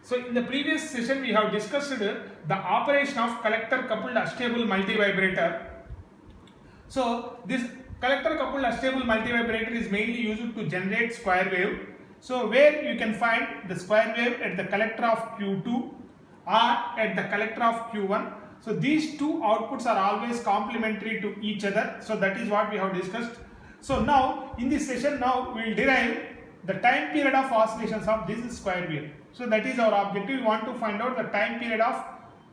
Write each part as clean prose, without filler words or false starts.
So in the previous session we have discussed the operation of collector coupled unstable multivibrator. So this collector coupled unstable multivibrator is mainly used to generate square wave. So where you can find the square wave at the collector of Q2 or at the collector of Q1. So these two outputs are always complementary to each other. So that is what we have discussed. So now in this session we will derive the time period of oscillations of this square wave. So that is our objective. We want to find out the time period of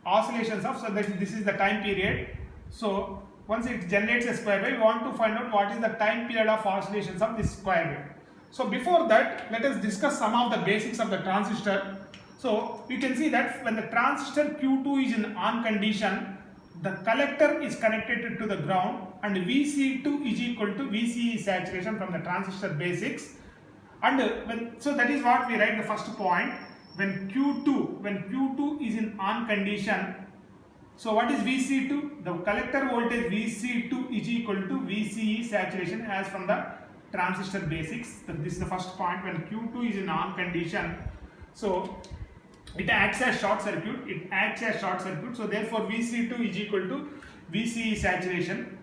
oscillations of, so that this is the time period. So once it generates a square wave, we want to find out what is the time period of oscillations of this square wave. So before that, let us discuss some of the basics of the transistor. So you can see that when the transistor Q2 is in on condition, the collector is connected to the ground and Vc2 is equal to Vce saturation from the transistor basics. And so that is what we write the first point. When Q2 is in on condition, so what is Vc2? The collector voltage Vc2 is equal to Vce saturation as from the transistor basics. So this is the first point. When Q2 is in on condition, so it acts as short circuit. So therefore Vc2 is equal to Vce saturation.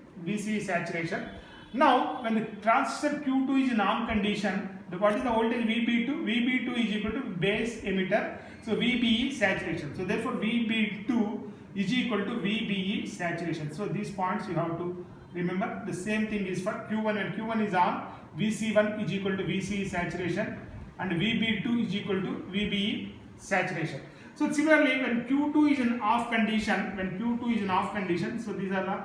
Now when the transistor Q2 is in on condition, what is the voltage VB2? VB2 is equal to base emitter. So VBE saturation. So therefore VB2 is equal to VBE saturation. So these points you have to remember. The same thing is for Q1. When Q1 is on, VC1 is equal to VCE saturation and VB2 is equal to VBE saturation. So similarly, when Q2 is in off condition, so these are the,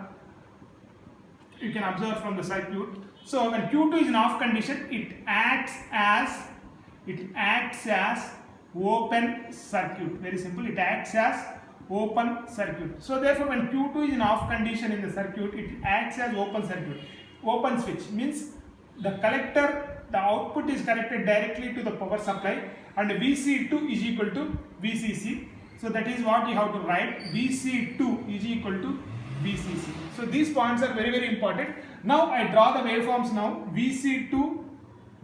you can observe from the circuit. So when Q2 is in off condition, it acts as open circuit. Very simple. It acts as open circuit. So therefore, when Q2 is in off condition in the circuit, it acts as open circuit. Open switch means the collector, the output is connected directly to the power supply, and Vc2 is equal to Vcc. So that is what you have to write. Vc2 is equal to Vcc. So these points are very, very important. Now I draw the waveforms now. Vc2,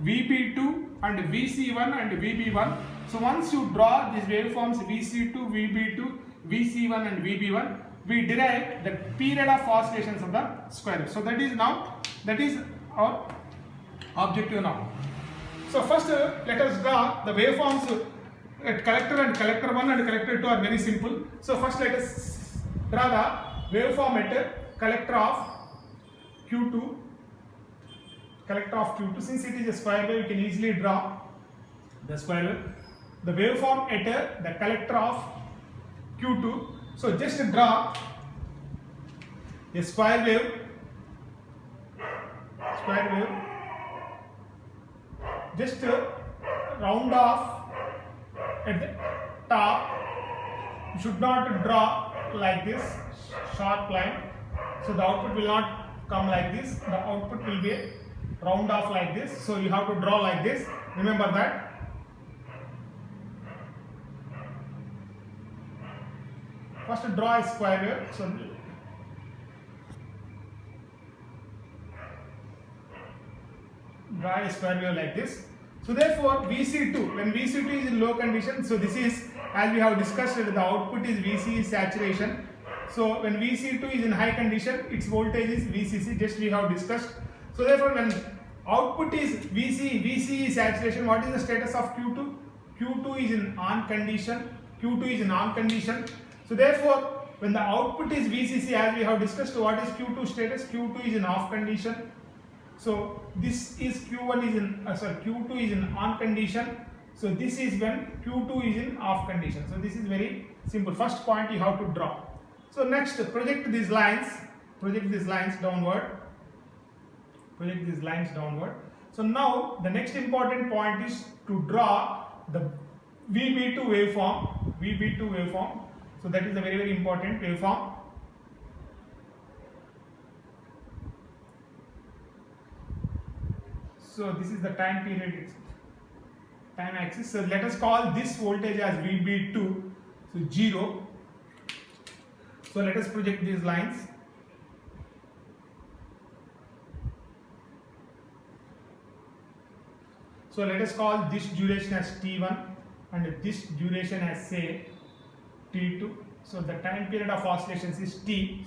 Vb2 and Vc1 and Vb1. So once you draw these waveforms Vc2, Vb2, Vc1 and Vb1, we derive the period of oscillations of the square wave. So that is our objective now. So first let us draw the waveforms at collector, and collector 1 and collector 2 are very simple. So first let us draw the waveform at collector of Q2. Since it is a square wave, you can easily draw the square wave. The waveform at the collector of Q2. So just draw a square wave. Just round off at the top. You should not draw like this sharp line. So the output will not come like this. The output will be round off like this. So you have to draw like this. Remember that. First draw a square wave. So draw a square wave like this. So therefore Vc2, when Vc2 is in low condition, so this is, as we have discussed, the output is Vce saturation. So when Vc2 is in high condition, its voltage is Vcc, just we have discussed. So therefore when output is Vce saturation, what is the status of Q2? Q2 is in on condition. So therefore when the output is Vcc, as we have discussed, what is Q2 status? Q2 is in off condition. So this is Q2 is in on condition. So this is when Q2 is in off condition. So this is very simple. First point you have to draw. So next, project these lines downward. So now the next important point is to draw the VB2 waveform. So that is a very, very important waveform. So this is the time axis. So let us call this voltage as VB2, so 0. So let us project these lines. So let us call this duration as T1. and this duration as say T2. So the time period of oscillations is T.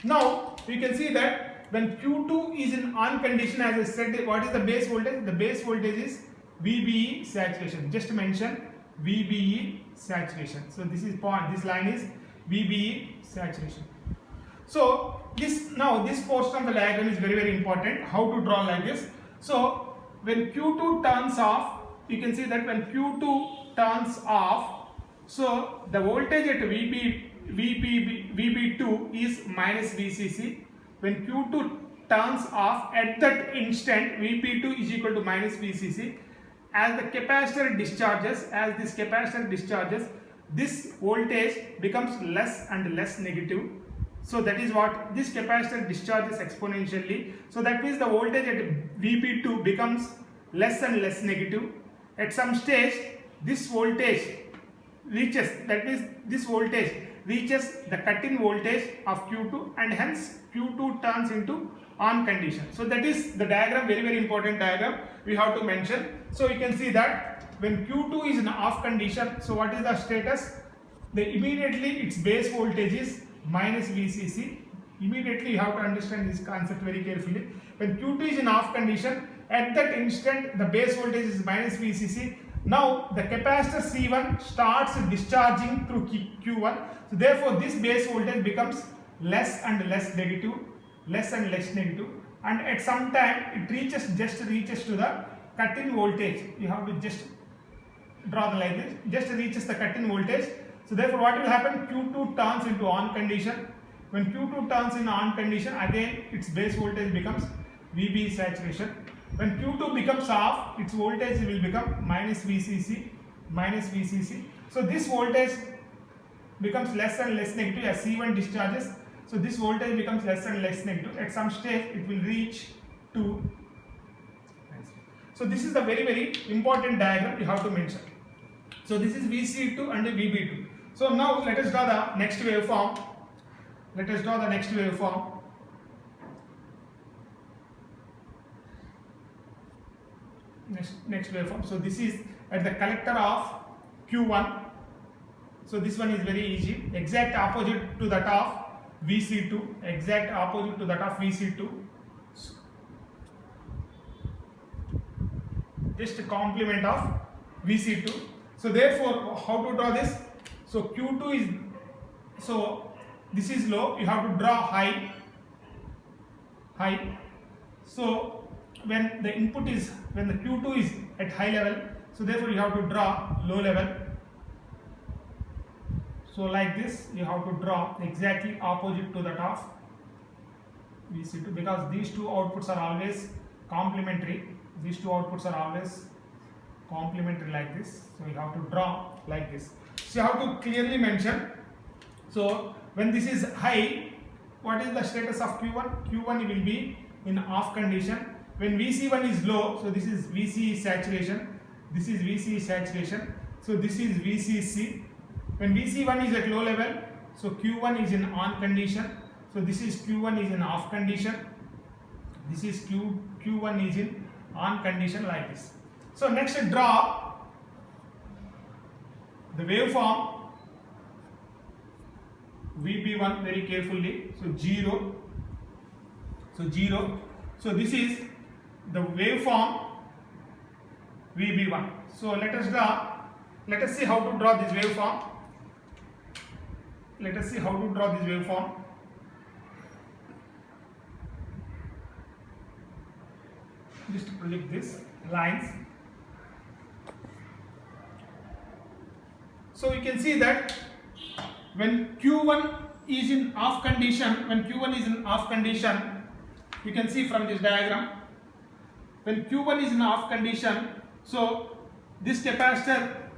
Now we can see that when Q2 is in on condition, as I said, what is the base voltage? The base voltage is VBE saturation. Just mention VBE saturation. So this is point, this line is VBE saturation. So this portion of the diagram is very important. How to draw like this? So when Q2 turns off, you can see that when Q2 turns off, so the voltage at VB2 is minus VCC. When Q2 turns off, at that instant VP2 is equal to minus VCC. As the capacitor discharges, this voltage becomes less and less negative. So that is what this capacitor discharges exponentially. So that means the voltage at VP2 becomes less and less negative. At some stage, this voltage reaches, that means this voltage reaches the cut-in voltage of Q2, and hence Q2 turns into on condition. So that is the diagram, very important diagram we have to mention. So you can see that when Q2 is in off condition, so what is the status? Immediately its base voltage is minus VCC. Immediately you have to understand this concept very carefully. When Q2 is in off condition, at that instant the base voltage is minus VCC. Now the capacitor C1 starts discharging through Q1. So therefore this base voltage becomes less and less negative, and at some time it just reaches to the cut-in voltage. You have to just draw the line this, just reaches the cut-in voltage. So therefore what will happen? Q2 turns into on condition. When Q2 turns in on condition, again its base voltage becomes VB saturation. When Q2 becomes off, its voltage will become minus VCC. So this voltage becomes less and less negative as C1 discharges. So this voltage becomes less and less negative. At some stage it will reach to. So this is the very important diagram you have to mention. So this is VC2 and VB2. So now let us draw the next waveform. Next waveform. So this is at the collector of Q1. So this one is very easy. Exact opposite to that of VC2. Just a complement of VC2. So therefore, how to draw this? So Q2 is, so this is low. You have to draw high. So when the input is, when the Q2 is at high level, so therefore you have to draw low level. So like this, you have to draw exactly opposite to that of VC2, because these two outputs are always complementary. Like this. So you have to draw like this. So you have to clearly mention. So when this is high, what is the status of Q1? Q1 will be in off condition. When VC1 is low, so this is VCE saturation. So this is VCC. When VC1 is at low level, so Q1 is in on condition. So this is Q1 is in off condition. This is Q1 is in on condition like this. So next draw the waveform VB1 very carefully. So 0. So this is the waveform VB1. So let us see how to draw this waveform. Just project this lines. So you can see that when Q1 is in off condition, you can see from this diagram, when Q1 is in off condition, so this capacitor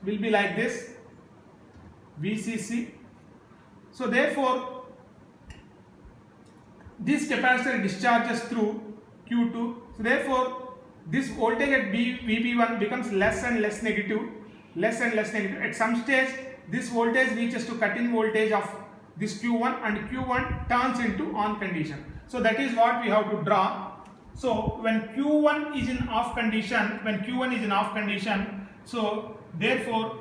will be like this, VCC. So therefore this capacitor discharges through Q2. So therefore this voltage at VB1 becomes less and less negative. At some stage this voltage reaches to cut-in voltage of this Q1, and Q1 turns into on condition. So that is what we have to draw. So when Q1 is in off condition, so therefore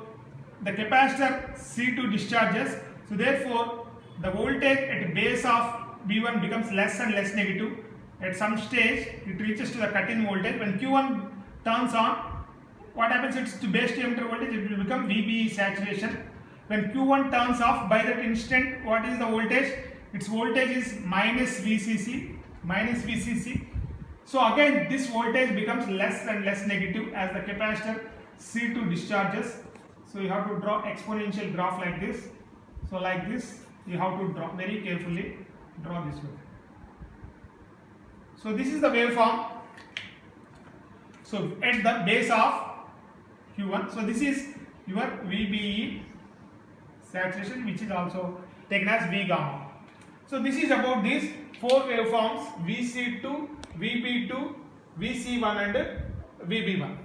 the capacitor C2 discharges. So therefore the voltage at base of V1 becomes less and less negative. At some stage it reaches to the cut-in voltage. When Q1 turns on, what happens? It's to base diameter voltage, it will become VBE saturation. When Q1 turns off, by that instant, what is the voltage? Its voltage is minus VCC. So again this voltage becomes less and less negative as the capacitor C2 discharges. So you have to draw exponential graph like this. So like this you have to draw very carefully, draw this way. So this is the waveform. So at the base of Q1, so this is your VBE saturation, which is also taken as V gamma. So this is about these four waveforms: VC2, VB2, VC1 and VB1.